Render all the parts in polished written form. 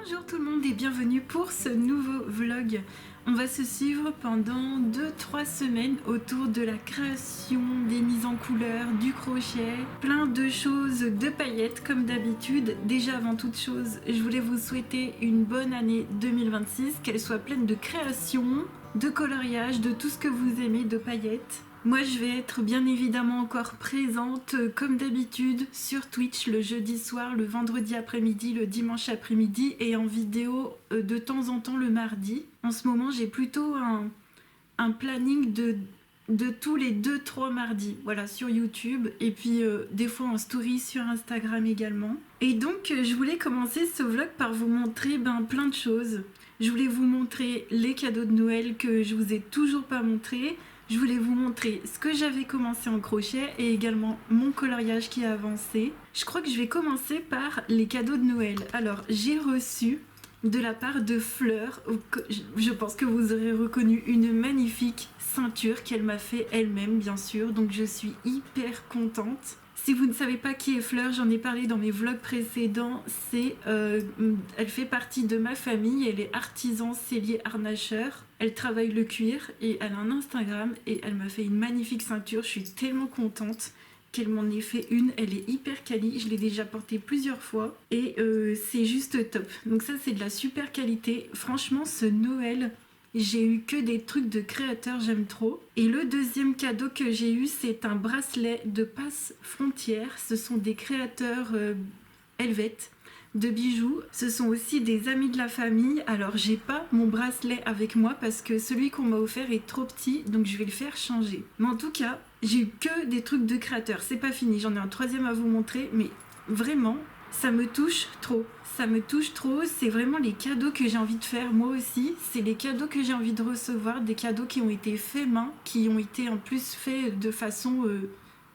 Bonjour tout le monde et bienvenue pour ce nouveau vlog. On va se suivre pendant 2-3 semaines autour de la création, des mises en couleur, du crochet, plein de choses, de paillettes comme d'habitude. Déjà avant toute chose, je voulais vous souhaiter une bonne année 2026, qu'elle soit pleine de création, de coloriage, de tout ce que vous aimez, de paillettes. Moi je vais être bien évidemment encore présente comme d'habitude sur Twitch le jeudi soir, le vendredi après-midi, le dimanche après-midi et en vidéo de temps en temps le mardi. En ce moment j'ai plutôt un planning de tous les 2-3 mardis, voilà, sur YouTube et puis des fois en story sur Instagram également. Et donc je voulais commencer ce vlog par vous montrer plein de choses. Je voulais vous montrer les cadeaux de Noël que je vous ai toujours pas montrés. Je voulais vous montrer ce que j'avais commencé en crochet et également mon coloriage qui a avancé. Je crois que je vais commencer par les cadeaux de Noël. Alors, j'ai reçu de la part de Fleur, je pense que vous aurez reconnu une magnifique ceinture qu'elle m'a fait elle-même, bien sûr. Donc, je suis hyper contente. Si vous ne savez pas qui est Fleur, j'en ai parlé dans mes vlogs précédents. Elle fait partie de ma famille, elle est artisan sellier harnacheur. Elle travaille le cuir et elle a un Instagram et elle m'a fait une magnifique ceinture. Je suis tellement contente qu'elle m'en ait fait une. Elle est hyper quali, je l'ai déjà portée plusieurs fois et c'est juste top. Donc ça c'est de la super qualité. Franchement ce Noël, j'ai eu que des trucs de créateurs, j'aime trop. Et le deuxième cadeau que j'ai eu, c'est un bracelet de passe frontière. Ce sont des créateurs helvètes de bijoux. Ce sont aussi des amis de la famille. Alors j'ai pas mon bracelet avec moi parce que celui qu'on m'a offert est trop petit, donc je vais le faire changer. Mais en tout cas, j'ai eu que des trucs de créateurs. C'est pas fini, j'en ai un troisième à vous montrer, mais vraiment, ça me touche trop. Ça me touche trop, c'est vraiment les cadeaux que j'ai envie de faire moi aussi. C'est les cadeaux que j'ai envie de recevoir, des cadeaux qui ont été faits main, qui ont été en plus faits de façon...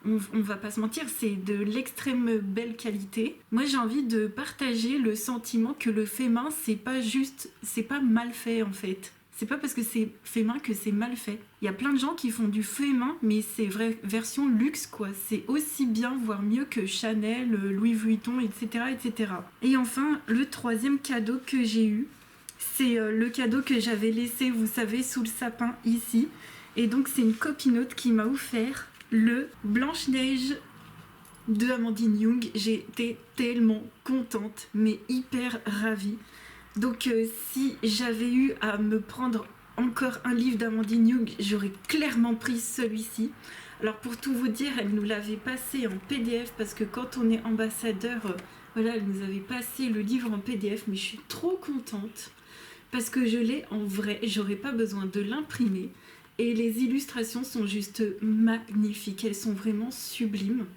on va pas se mentir, c'est de l'extrême belle qualité. Moi j'ai envie de partager le sentiment que le fait main, c'est pas mal fait en fait. C'est pas parce que c'est fait main que c'est mal fait. Il y a plein de gens qui font du fait main, mais c'est vrai version luxe quoi. C'est aussi bien, voire mieux que Chanel, Louis Vuitton, etc., etc. Et enfin, le troisième cadeau que j'ai eu, c'est le cadeau que j'avais laissé, vous savez, sous le sapin ici. Et donc c'est une copinote qui m'a offert le Blanche-Neige de Amandine Young. J'étais tellement contente, mais hyper ravie. Donc si j'avais eu à me prendre encore un livre d'Amandine Young, j'aurais clairement pris celui-ci. Alors pour tout vous dire, elle nous l'avait passé en PDF parce que quand on est ambassadeur, voilà, elle nous avait passé le livre en PDF, mais je suis trop contente parce que je l'ai en vrai, j'aurais pas besoin de l'imprimer. Et les illustrations sont juste magnifiques, elles sont vraiment sublimes.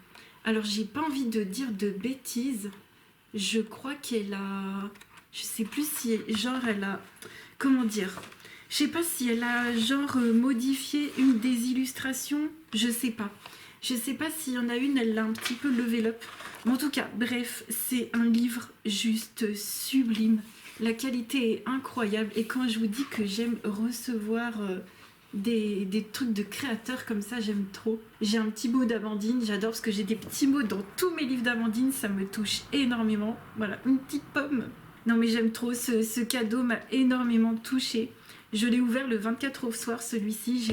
Alors j'ai pas envie de dire de bêtises, je crois qu'elle a... Je sais plus si genre elle a... Comment dire? Je sais pas si elle a genre modifié une des illustrations, je sais pas. Je sais pas s'il y en a une, elle l'a un petit peu level up. Mais en tout cas, bref, c'est un livre juste sublime. La qualité est incroyable et quand je vous dis que j'aime recevoir... Des trucs de créateurs comme ça, j'aime trop. J'ai un petit mot d'Amandine, j'adore parce que j'ai des petits mots dans tous mes livres d'Amandine, ça me touche énormément. Voilà, une petite pomme. Non mais j'aime trop, ce cadeau m'a énormément touchée. Je l'ai ouvert le 24 au soir, celui-ci.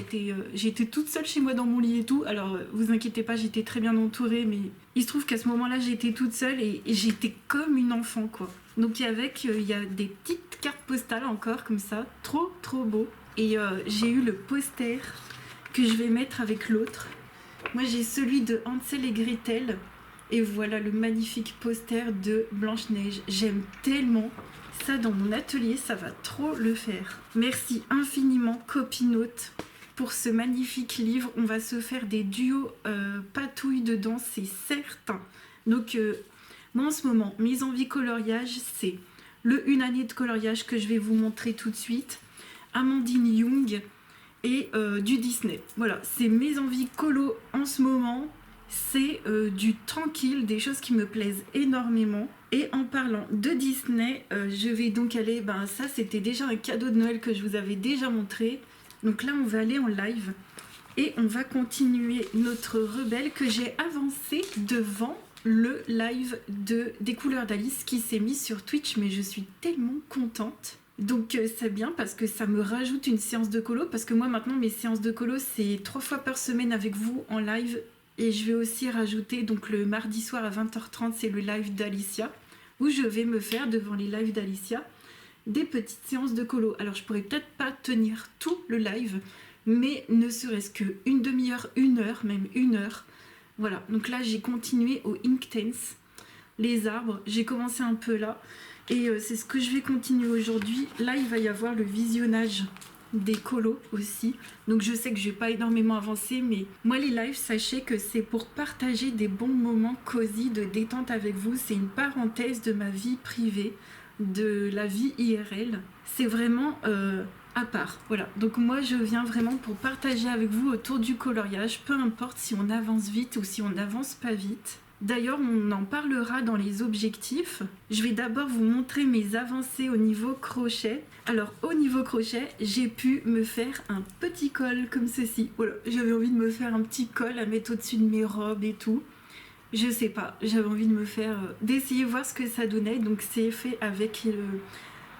J'étais toute seule chez moi dans mon lit et tout. Alors, vous inquiétez pas, j'étais très bien entourée. Mais il se trouve qu'à ce moment-là, j'étais toute seule et j'étais comme une enfant, quoi. Donc, il y a des petites cartes postales encore, comme ça. Trop, trop beau. Et j'ai eu le poster que je vais mettre avec l'autre. Moi, j'ai celui de Hansel et Gretel. Et voilà le magnifique poster de Blanche-Neige. J'aime tellement ça dans mon atelier, ça va trop le faire. Merci infiniment Copinote pour ce magnifique livre. On va se faire des duos patouilles dedans, c'est certain. Donc moi en ce moment, mes envies coloriage, c'est le une année de coloriage que je vais vous montrer tout de suite, Amandine Young et du Disney. Voilà, c'est mes envies colo en ce moment. C'est du tranquille, des choses qui me plaisent énormément. Et en parlant de Disney, je vais donc aller... ça, c'était déjà un cadeau de Noël que je vous avais déjà montré. Donc là, on va aller en live. Et on va continuer notre rebelle que j'ai avancé devant le live des couleurs d'Alice qui s'est mis sur Twitch, mais je suis tellement contente. Donc c'est bien parce que ça me rajoute une séance de colo, parce que moi maintenant mes séances de colo c'est 3 fois par semaine avec vous en live, et je vais aussi rajouter donc le mardi soir à 20h30 c'est le live d'Alicia, où je vais me faire devant les lives d'Alicia des petites séances de colo. Alors je pourrais peut-être pas tenir tout le live, mais ne serait-ce que une demi-heure, une heure, même une heure. Voilà, donc là j'ai continué au Inktense, les arbres, j'ai commencé un peu là, et c'est ce que je vais continuer aujourd'hui. Là il va y avoir le visionnage des colos aussi, donc je sais que je vais pas énormément avancer, mais moi les lives, sachez que c'est pour partager des bons moments cosy de détente avec vous, c'est une parenthèse de ma vie privée, de la vie IRL, c'est vraiment à part, voilà. Donc moi je viens vraiment pour partager avec vous autour du coloriage, peu importe si on avance vite ou si on n'avance pas vite. D'ailleurs, on en parlera dans les objectifs. Je vais d'abord vous montrer mes avancées au niveau crochet. Alors, au niveau crochet, j'ai pu me faire un petit col comme ceci. Voilà, j'avais envie de me faire un petit col à mettre au-dessus de mes robes et tout. Je sais pas, j'avais envie de me faire... d'essayer voir ce que ça donnait. Donc, c'est fait avec...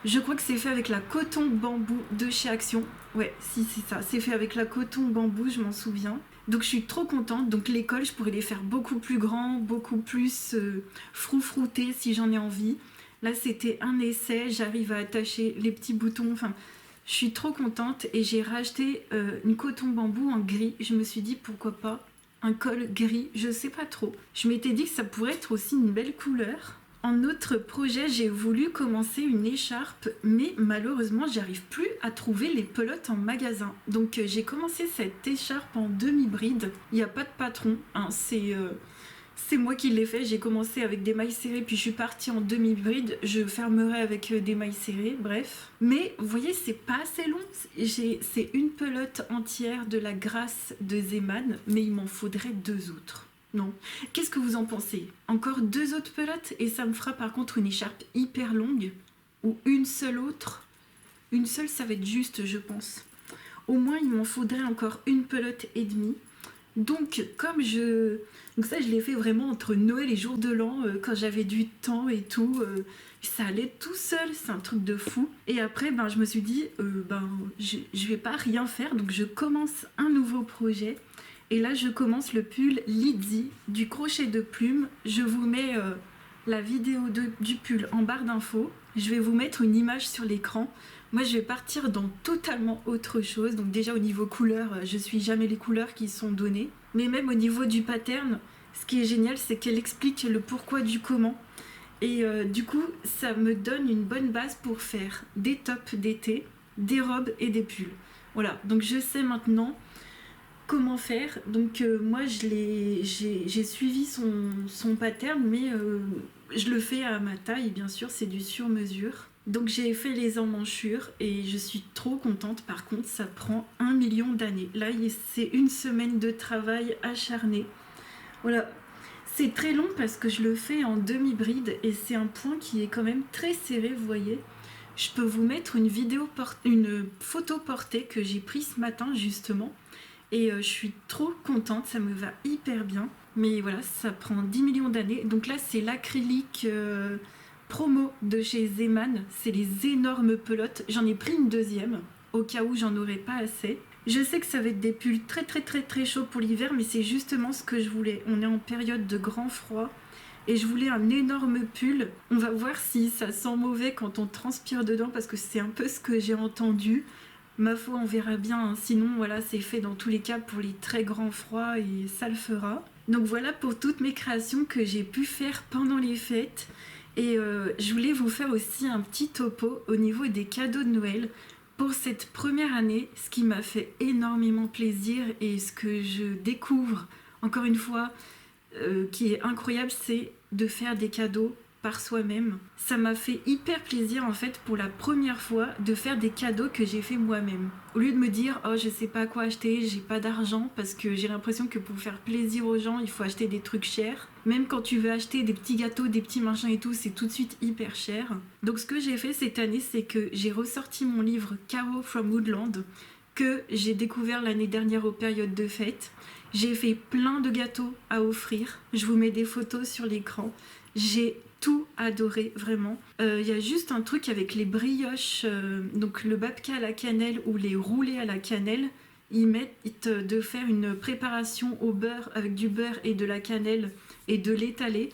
je crois que c'est fait avec la coton bambou de chez Action. Ouais, si, c'est ça. C'est fait avec la coton bambou, je m'en souviens. Donc je suis trop contente. Donc les cols, je pourrais les faire beaucoup plus grands, beaucoup plus froufroutés si j'en ai envie. Là c'était un essai, j'arrive à attacher les petits boutons. Enfin, je suis trop contente et j'ai racheté une coton bambou en gris. Je me suis dit pourquoi pas un col gris, je sais pas trop. Je m'étais dit que ça pourrait être aussi une belle couleur. En autre projet, j'ai voulu commencer une écharpe, mais malheureusement, j'arrive plus à trouver les pelotes en magasin. Donc j'ai commencé cette écharpe en demi-bride. Il n'y a pas de patron, hein, c'est moi qui l'ai fait. J'ai commencé avec des mailles serrées, puis je suis partie en demi-bride. Je fermerai avec des mailles serrées, bref. Mais vous voyez, c'est pas assez long. C'est une pelote entière de la Grâce de Zeman, mais il m'en faudrait 2 autres. Non. Qu'est-ce que vous en pensez? Encore 2 autres pelotes et ça me fera par contre une écharpe hyper longue, ou une seule autre? Une seule, ça va être juste, je pense. Au moins, il m'en faudrait encore une pelote et demie. Donc, donc ça, je l'ai fait vraiment entre Noël et Jour de l'An, quand j'avais du temps et tout. Ça allait tout seul, c'est un truc de fou. Et après, je me suis dit, je vais pas rien faire, donc je commence un nouveau projet. Et là, je commence le pull Lizzy du crochet de plume. Je vous mets la vidéo du pull en barre d'infos. Je vais vous mettre une image sur l'écran. Moi, je vais partir dans totalement autre chose. Donc déjà, au niveau couleur, je suis jamais les couleurs qui sont données. Mais même au niveau du pattern, ce qui est génial, c'est qu'elle explique le pourquoi du comment. Et du coup, ça me donne une bonne base pour faire des tops d'été, des robes et des pulls. Voilà, donc je sais maintenant comment faire. Donc moi j'ai suivi son pattern, mais je le fais à ma taille, bien sûr, c'est du sur mesure. Donc j'ai fait les emmanchures et je suis trop contente. Par contre, ça prend 1 million d'années. Là, c'est une semaine de travail acharné. Voilà, c'est très long parce que je le fais en demi-bride et c'est un point qui est quand même très serré, vous voyez. Je peux vous mettre une photo portée que j'ai prise ce matin justement. Et je suis trop contente, ça me va hyper bien. Mais voilà, ça prend 10 millions d'années. Donc là, c'est l'acrylique promo de chez Zeman. C'est les énormes pelotes. J'en ai pris une deuxième, au cas où j'en aurais pas assez. Je sais que ça va être des pulls très très très très chauds pour l'hiver, mais c'est justement ce que je voulais. On est en période de grand froid. Et je voulais un énorme pull. On va voir si ça sent mauvais quand on transpire dedans, parce que c'est un peu ce que j'ai entendu. Ma foi, on verra bien, hein. Sinon, voilà, c'est fait dans tous les cas pour les très grands froids et ça le fera. Donc voilà pour toutes mes créations que j'ai pu faire pendant les fêtes. Et je voulais vous faire aussi un petit topo au niveau des cadeaux de Noël pour cette première année. Ce qui m'a fait énormément plaisir et ce que je découvre, encore une fois, qui est incroyable, c'est de faire des cadeaux par soi-même. Ça m'a fait hyper plaisir en fait pour la première fois de faire des cadeaux que j'ai fait moi-même. Au lieu de me dire oh je sais pas quoi acheter, j'ai pas d'argent, parce que j'ai l'impression que pour faire plaisir aux gens il faut acheter des trucs chers. Même quand tu veux acheter des petits gâteaux, des petits machins et tout, c'est tout de suite hyper cher. Donc ce que j'ai fait cette année, c'est que j'ai ressorti mon livre Caro from Woodland, que j'ai découvert l'année dernière aux périodes de fête. J'ai fait plein de gâteaux à offrir. Je vous mets des photos sur l'écran. J'ai tout adoré, vraiment. Y a juste un truc avec les brioches, donc le babka à la cannelle ou les roulés à la cannelle. Ils mettent de faire une préparation au beurre avec du beurre et de la cannelle et de l'étaler.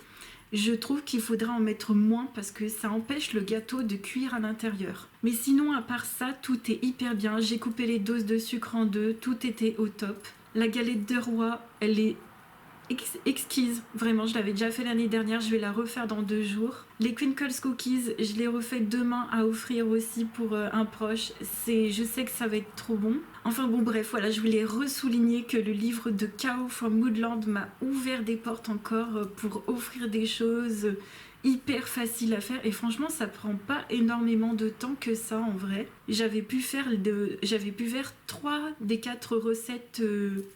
Je trouve qu'il faudra en mettre moins parce que ça empêche le gâteau de cuire à l'intérieur. Mais sinon, à part ça, tout est hyper bien. J'ai coupé les doses de sucre en deux, tout était au top. La galette de roi, elle est exquise, vraiment, je l'avais déjà fait l'année dernière, je vais la refaire dans 2 jours. Les Crinkles Cookies, je les refais demain à offrir aussi pour un proche. Je sais que ça va être trop bon. Enfin bon, bref, voilà, je voulais ressouligner que le livre de Kao from Woodland m'a ouvert des portes encore pour offrir des choses hyper faciles à faire, et franchement ça prend pas énormément de temps que ça en vrai. J'avais pu faire 3 des 4 recettes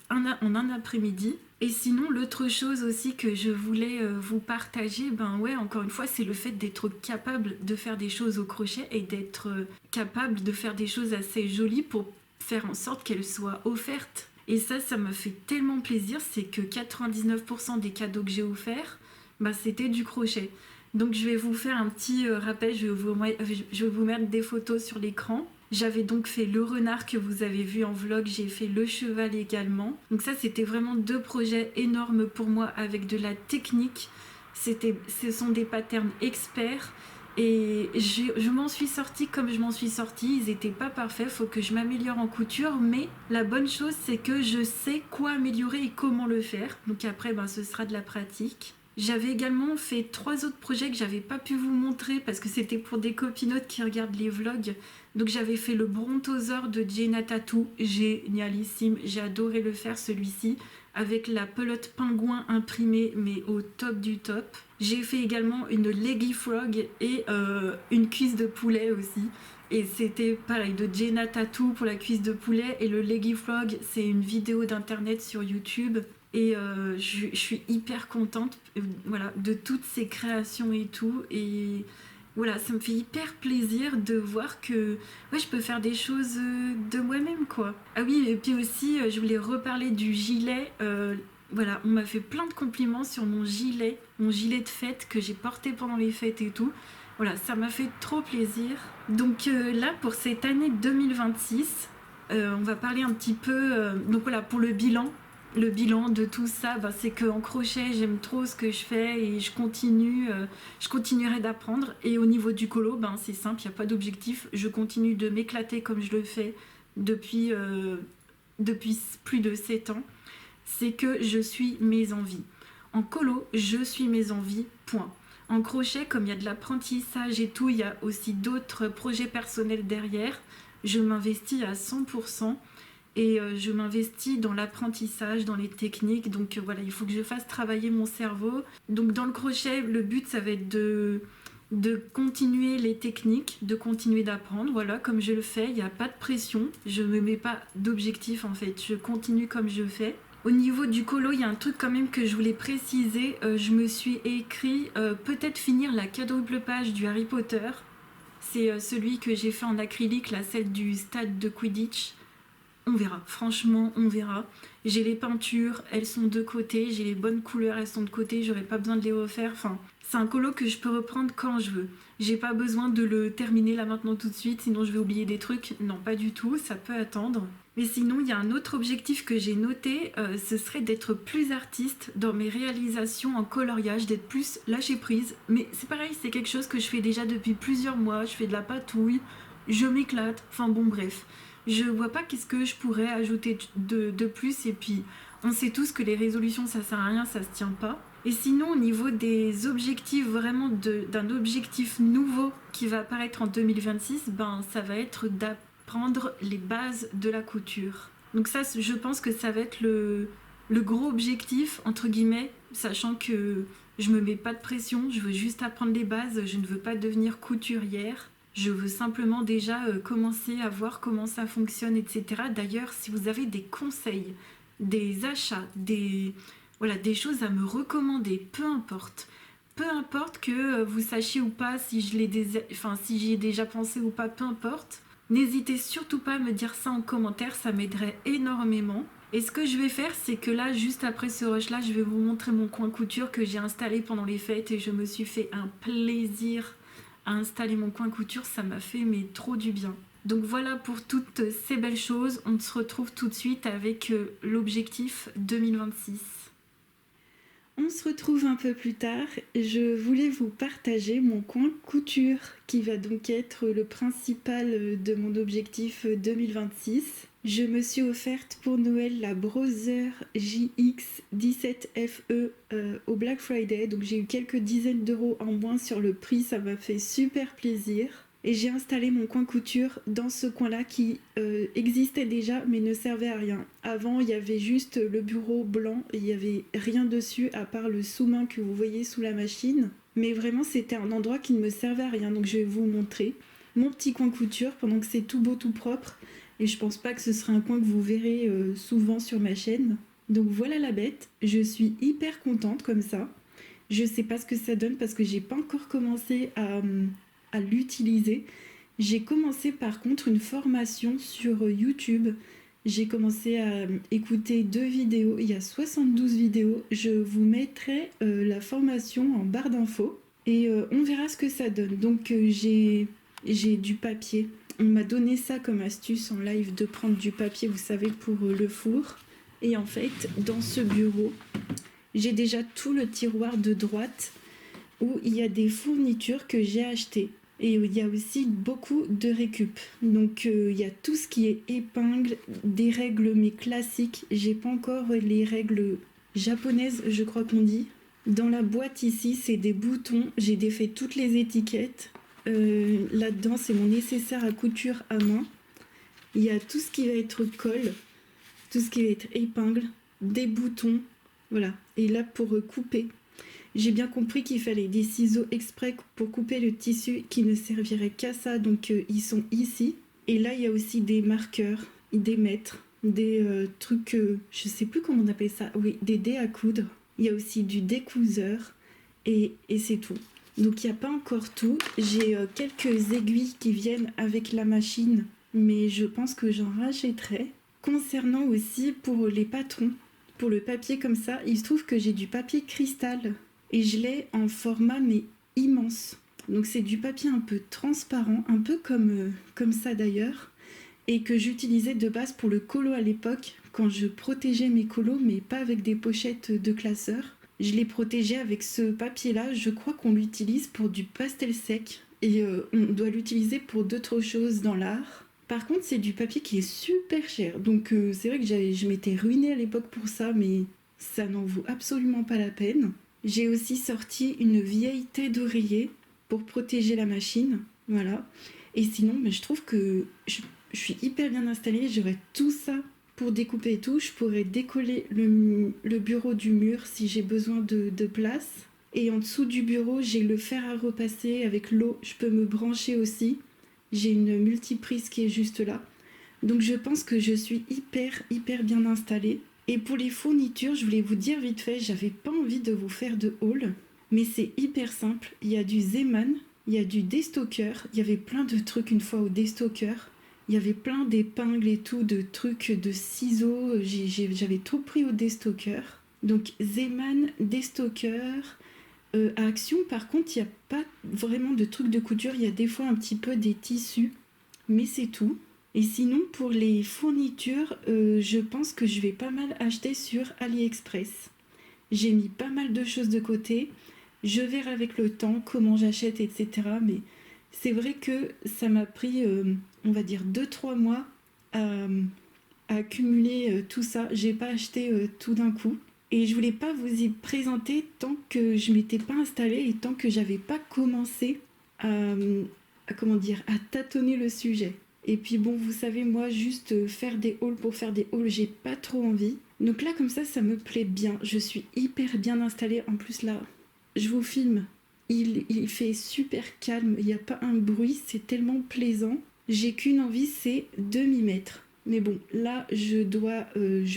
en un après-midi. Et sinon, l'autre chose aussi que je voulais vous partager, ben ouais, encore une fois, c'est le fait d'être capable de faire des choses au crochet et d'être capable de faire des choses assez jolies pour faire en sorte qu'elles soient offertes. Et ça me fait tellement plaisir, c'est que 99% des cadeaux que j'ai offerts, ben, c'était du crochet. Donc je vais vous faire un petit rappel, je vais vous mettre des photos sur l'écran. J'avais donc fait le renard que vous avez vu en vlog, j'ai fait le cheval également. Donc ça, c'était vraiment 2 projets énormes pour moi avec de la technique. Ce sont des patterns experts et je m'en suis sortie comme je m'en suis sortie. Ils n'étaient pas parfaits, il faut que je m'améliore en couture, mais la bonne chose, c'est que je sais quoi améliorer et comment le faire. Donc après, ben, ce sera de la pratique. J'avais également fait 3 autres projets que j'avais pas pu vous montrer parce que c'était pour des copinotes qui regardent les vlogs. Donc j'avais fait le Brontosaure de Jenna Tattoo, génialissime, j'ai adoré le faire celui-ci, avec la pelote pingouin imprimée mais au top du top. J'ai fait également une Leggy Frog et une cuisse de poulet aussi. Et c'était pareil, de Jenna Tattoo pour la cuisse de poulet, et le Leggy Frog, c'est une vidéo d'internet sur YouTube. Et je suis hyper contente voilà, de toutes ces créations et tout. Et voilà, ça me fait hyper plaisir de voir que ouais, je peux faire des choses de moi-même, quoi. Ah oui, et puis aussi, je voulais reparler du gilet. Voilà, on m'a fait plein de compliments sur mon gilet de fête que j'ai porté pendant les fêtes et tout. Voilà, ça m'a fait trop plaisir. Donc là, pour cette année 2026, on va parler un petit peu... donc voilà, pour le bilan. Le bilan de tout ça, ben, c'est qu'en crochet, j'aime trop ce que je fais et je continuerai d'apprendre. Et au niveau du colo, ben, c'est simple, il n'y a pas d'objectif. Je continue de m'éclater comme je le fais depuis plus de 7 ans. C'est que je suis mes envies. En colo, je suis mes envies, point. En crochet, comme il y a de l'apprentissage et tout, il y a aussi d'autres projets personnels derrière. Je m'investis à 100%. Et je m'investis dans l'apprentissage, dans les techniques. Donc voilà, il faut que je fasse travailler mon cerveau. Donc dans le crochet, le but, ça va être de continuer les techniques, de continuer d'apprendre. Voilà, comme je le fais, il n'y a pas de pression. Je ne me mets pas d'objectif en fait. Je continue comme je fais. Au niveau du colo, il y a un truc quand même que je voulais préciser. Je me suis écrit peut-être finir la quadruple page du Harry Potter. C'est celui que j'ai fait en acrylique, là, celle du stade de Quidditch. On verra, franchement, on verra. J'ai les peintures, elles sont de côté, j'ai les bonnes couleurs, elles sont de côté, j'aurais pas besoin de les refaire. Enfin, c'est un colo que je peux reprendre quand je veux. J'ai pas besoin de le terminer là maintenant tout de suite, sinon je vais oublier des trucs. Non, pas du tout, ça peut attendre. Mais sinon, il y a un autre objectif que j'ai noté, ce serait d'être plus artiste dans mes réalisations en coloriage, d'être plus lâcher prise. Mais c'est pareil, c'est quelque chose que je fais déjà depuis plusieurs mois, je fais de la patouille, je m'éclate, enfin bon bref. Je vois pas qu'est-ce que je pourrais ajouter de plus, et puis on sait tous que les résolutions ça sert à rien, ça se tient pas. Et sinon au niveau des objectifs, vraiment d'un objectif nouveau qui va apparaître en 2026, ben ça va être d'apprendre les bases de la couture. Donc ça, je pense que ça va être le gros objectif entre guillemets, sachant que je me mets pas de pression, je veux juste apprendre les bases, je ne veux pas devenir couturière. Je veux simplement déjà commencer à voir comment ça fonctionne, etc. D'ailleurs, si vous avez des conseils, des achats, des choses à me recommander, peu importe que vous sachiez ou pas si j'y ai déjà pensé ou pas, peu importe. N'hésitez surtout pas à me dire ça en commentaire, ça m'aiderait énormément. Et ce que je vais faire, c'est que là, juste après ce rush-là, je vais vous montrer mon coin couture que j'ai installé pendant les fêtes et je me suis fait un plaisir à installer mon coin couture, ça m'a fait mais trop du bien. Donc voilà pour toutes ces belles choses, on se retrouve tout de suite avec l'objectif 2026. On se retrouve un peu plus tard, je voulais vous partager mon coin couture qui va donc être le principal de mon objectif 2026. Je me suis offerte pour Noël la Brother JX17FE au Black Friday, donc j'ai eu quelques dizaines d'euros en moins sur le prix, ça m'a fait super plaisir. Et j'ai installé mon coin couture dans ce coin-là qui existait déjà mais ne servait à rien. Avant, il y avait juste le bureau blanc et il n'y avait rien dessus à part le sous-main que vous voyez sous la machine. Mais vraiment, c'était un endroit qui ne me servait à rien, donc je vais vous montrer mon petit coin couture pendant que c'est tout beau, tout propre. Et je pense pas que ce sera un coin que vous verrez souvent sur ma chaîne. Donc voilà la bête, je suis hyper contente comme ça. Je sais pas ce que ça donne parce que j'ai pas encore commencé à l'utiliser. J'ai commencé par contre une formation sur YouTube. J'ai commencé à écouter 2 vidéos, il y a 72 vidéos. Je vous mettrai la formation en barre d'infos et on verra ce que ça donne. Donc j'ai du papier. On m'a donné ça comme astuce en live de prendre du papier, vous savez, pour le four. Et en fait, dans ce bureau, j'ai déjà tout le tiroir de droite où il y a des fournitures que j'ai achetées. Et il y a aussi beaucoup de récup. Donc il y a tout ce qui est épingle, des règles mais classiques. J'ai pas encore les règles japonaises, je crois qu'on dit. Dans la boîte ici, c'est des boutons. J'ai défait toutes les étiquettes. Là-dedans, c'est mon nécessaire à couture à main. Il y a tout ce qui va être colle, tout ce qui va être épingle, des boutons. Voilà. Et là, pour couper. J'ai bien compris qu'il fallait des ciseaux exprès pour couper le tissu qui ne servirait qu'à ça, donc ils sont ici. Et là, il y a aussi des marqueurs, des mètres, des trucs, je sais plus comment on appelle ça, oui, des dés à coudre. Il y a aussi du découseur et c'est tout. Donc il n'y a pas encore tout. J'ai quelques aiguilles qui viennent avec la machine, mais je pense que j'en rachèterai. Concernant aussi pour les patrons, pour le papier comme ça, il se trouve que j'ai du papier cristal. Et je l'ai en format mais immense. Donc c'est du papier un peu transparent, un peu comme ça d'ailleurs, et que j'utilisais de base pour le colo à l'époque, quand je protégeais mes colos, mais pas avec des pochettes de classeur. Je les protégeais avec ce papier-là, je crois qu'on l'utilise pour du pastel sec, et on doit l'utiliser pour d'autres choses dans l'art. Par contre, c'est du papier qui est super cher, donc c'est vrai que je m'étais ruinée à l'époque pour ça, mais ça n'en vaut absolument pas la peine. J'ai aussi sorti une vieille tête d'oreiller pour protéger la machine, voilà. Et sinon, je trouve que je suis hyper bien installée, j'aurais tout ça pour découper et tout. Je pourrais décoller le bureau du mur si j'ai besoin de place. Et en dessous du bureau, j'ai le fer à repasser avec l'eau, je peux me brancher aussi. J'ai une multiprise qui est juste là. Donc je pense que je suis hyper bien installée. Et pour les fournitures, je voulais vous dire vite fait, j'avais pas envie de vous faire de haul, mais c'est hyper simple. Il y a du Zeman, il y a du Destoker, il y avait plein de trucs une fois au Destoker. Il y avait plein d'épingles et tout, de trucs, de ciseaux, j'avais tout pris au Destoker. Donc Zeman, Destoker. À Action, par contre, il n'y a pas vraiment de trucs de couture, il y a des fois un petit peu des tissus, mais c'est tout. Et sinon, pour les fournitures, je pense que je vais pas mal acheter sur AliExpress. J'ai mis pas mal de choses de côté. Je verrai avec le temps comment j'achète, etc. Mais c'est vrai que ça m'a pris, on va dire, 2-3 mois à accumuler tout ça. J'ai pas acheté tout d'un coup. Et je voulais pas vous y présenter tant que je m'étais pas installée et tant que j'avais pas commencé à tâtonner le sujet. Et puis bon, vous savez, moi, juste faire des hauls pour faire des hauls, j'ai pas trop envie. Donc là, comme ça me plaît bien. Je suis hyper bien installée. En plus, là, je vous filme. Il fait super calme. Il n'y a pas un bruit. C'est tellement plaisant. J'ai qu'une envie, c'est de m'y mettre. Mais bon, là, je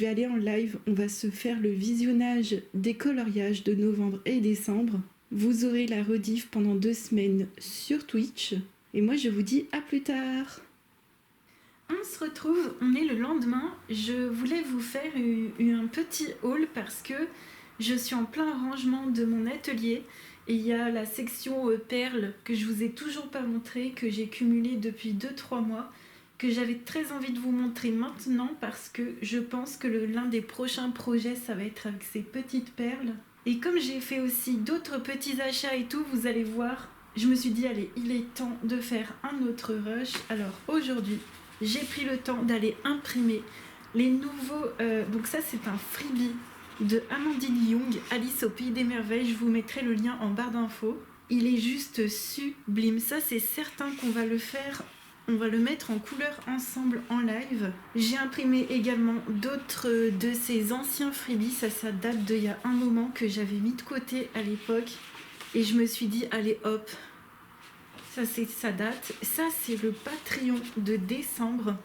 vais aller en live. On va se faire le visionnage des coloriages de novembre et décembre. Vous aurez la rediff pendant 2 semaines sur Twitch. Et moi, je vous dis à plus tard. On se retrouve, on est le lendemain. Je voulais vous faire un petit haul parce que je suis en plein rangement de mon atelier et il y a la section perles que je vous ai toujours pas montré, que j'ai cumulé depuis 2-3 mois, que j'avais très envie de vous montrer maintenant parce que je pense que l'un des prochains projets ça va être avec ces petites perles. Et comme j'ai fait aussi d'autres petits achats et tout, vous allez voir, je me suis dit allez, il est temps de faire un autre rush. Alors aujourd'hui, j'ai pris le temps d'aller imprimer les nouveaux... donc ça c'est un freebie de Amandine Young, Alice au Pays des Merveilles. Je vous mettrai le lien en barre d'infos. Il est juste sublime. Ça c'est certain qu'on va le faire. On va le mettre en couleur ensemble en live. J'ai imprimé également d'autres de ces anciens freebies. Ça date d'il y a un moment que j'avais mis de côté à l'époque. Et je me suis dit allez hop. Ça date. Ça, c'est le Patreon de décembre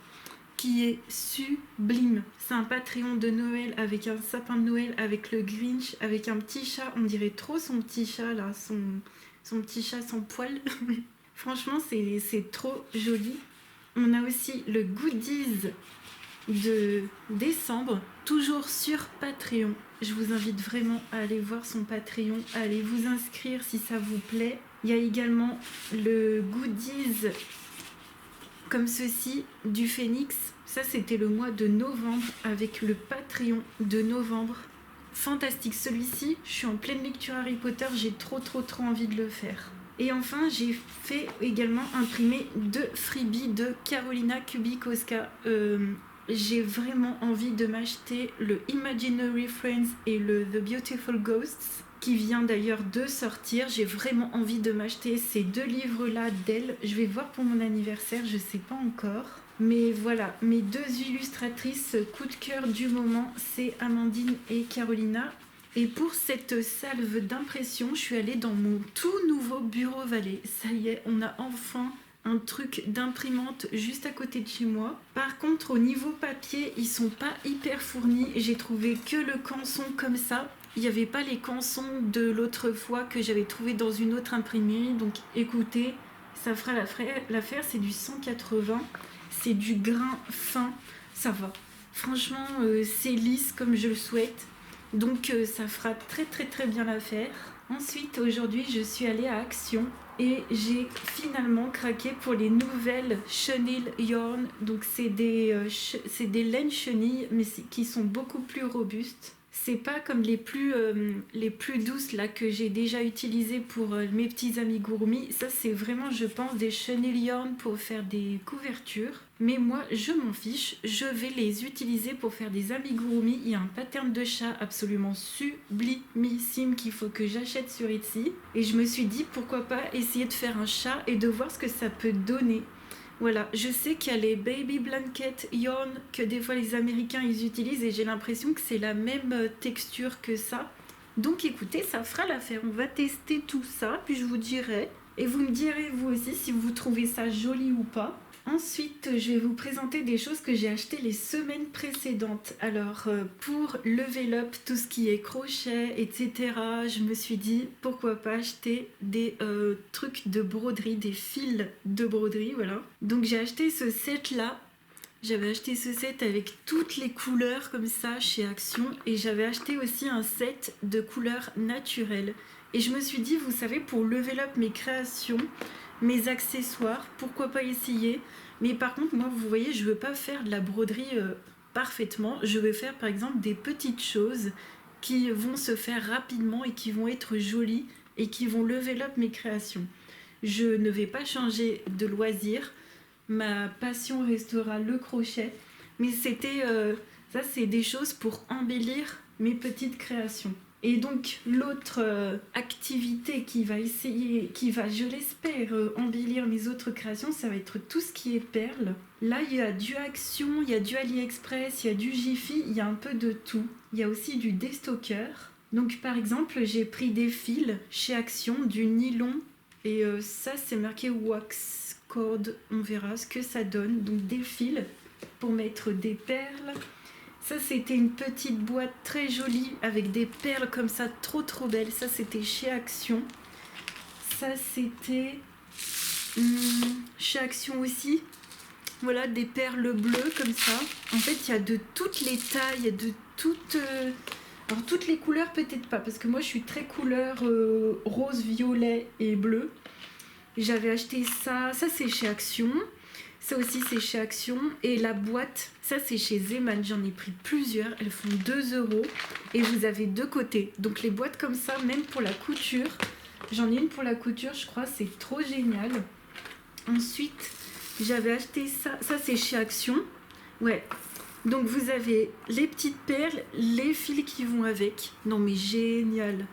qui est sublime. C'est un Patreon de Noël avec un sapin de Noël, avec le Grinch, avec un petit chat. On dirait trop son petit chat là, son petit chat sans poil. Franchement, c'est trop joli. On a aussi le Goodies de décembre, toujours sur Patreon. Je vous invite vraiment à aller voir son Patreon, à aller vous inscrire si ça vous plaît. Il y a également le Goodies comme ceci du Phénix. Ça c'était le mois de novembre avec le Patreon de novembre. Fantastique celui-ci, je suis en pleine lecture Harry Potter, j'ai trop envie de le faire. Et enfin j'ai fait également imprimer 2 freebies de Carolina Kubikowska. J'ai vraiment envie de m'acheter le Imaginary Friends et le The Beautiful Ghosts, qui vient d'ailleurs de sortir. J'ai vraiment envie de m'acheter ces 2 livres-là d'elle. Je vais voir pour mon anniversaire, je sais pas encore. Mais voilà, mes 2 illustratrices coup de cœur du moment, c'est Amandine et Carolina. Et pour cette salve d'impression, je suis allée dans mon tout nouveau bureau Vallée. Ça y est, on a enfin un truc d'imprimante juste à côté de chez moi. Par contre, au niveau papier, ils sont pas hyper fournis. J'ai trouvé que le canson comme ça. Il n'y avait pas les cançons de l'autre fois que j'avais trouvé dans une autre imprimerie. Donc écoutez, ça fera l'affaire. C'est du 180. C'est du grain fin. Ça va. Franchement, c'est lisse comme je le souhaite. Donc ça fera très bien l'affaire. Ensuite, aujourd'hui, je suis allée à Action et j'ai finalement craqué pour les nouvelles chenilles Yarn. Donc c'est des laines chenilles, mais qui sont beaucoup plus robustes. C'est pas comme les plus douces là que j'ai déjà utilisées pour mes petits amigurumis. Ça c'est vraiment, je pense, des chenilles Yarn pour faire des couvertures. Mais moi je m'en fiche, je vais les utiliser pour faire des amigurumis. Il y a un pattern de chat absolument sublimissime qu'il faut que j'achète sur Etsy. Et je me suis dit pourquoi pas essayer de faire un chat et de voir ce que ça peut donner. Voilà, je sais qu'il y a les baby blanket yarn que des fois les Américains ils utilisent et j'ai l'impression que c'est la même texture que ça. Donc écoutez, ça fera l'affaire. On va tester tout ça, puis je vous dirai. Et vous me direz vous aussi si vous trouvez ça joli ou pas. Ensuite, je vais vous présenter des choses que j'ai achetées les semaines précédentes. Alors, pour level up tout ce qui est crochet, etc., je me suis dit, pourquoi pas acheter des trucs de broderie, des fils de broderie, voilà. Donc, j'ai acheté ce set-là. J'avais acheté ce set avec toutes les couleurs comme ça chez Action. Et j'avais acheté aussi un set de couleurs naturelles. Et je me suis dit, vous savez, pour level up mes créations, mes accessoires, pourquoi pas essayer. Mais par contre moi vous voyez, je veux pas faire de la broderie parfaitement, je veux faire par exemple des petites choses qui vont se faire rapidement et qui vont être jolies et qui vont level up mes créations. Je ne vais pas changer de loisir, ma passion restera le crochet, mais c'était ça c'est des choses pour embellir mes petites créations. Et donc l'autre activité qui va, je l'espère, embellir mes autres créations, ça va être tout ce qui est perles. Là, il y a du Action, il y a du AliExpress, il y a du Jiffy, il y a un peu de tout. Il y a aussi du Destocker. Donc par exemple, j'ai pris des fils chez Action, du nylon, et ça c'est marqué wax cord, on verra ce que ça donne. Donc des fils pour mettre des perles. Ça c'était une petite boîte très jolie avec des perles comme ça, trop belles. Ça c'était chez Action. Ça c'était chez Action aussi. Voilà, des perles bleues comme ça. En fait, il y a de toutes les tailles, de toutes... Alors, toutes les couleurs, peut-être pas, parce que moi, je suis très couleur rose, violet et bleu. J'avais acheté ça. Ça, c'est chez Action. Ça aussi, c'est chez Action. Et la boîte, ça, c'est chez Zeman. J'en ai pris plusieurs. Elles font 2 euros. Et vous avez 2 côtés. Donc, les boîtes comme ça, même pour la couture. J'en ai une pour la couture, je crois. C'est trop génial. Ensuite, j'avais acheté ça. Ça, c'est chez Action. Ouais. Donc, vous avez les petites perles, les fils qui vont avec. Non, mais génial.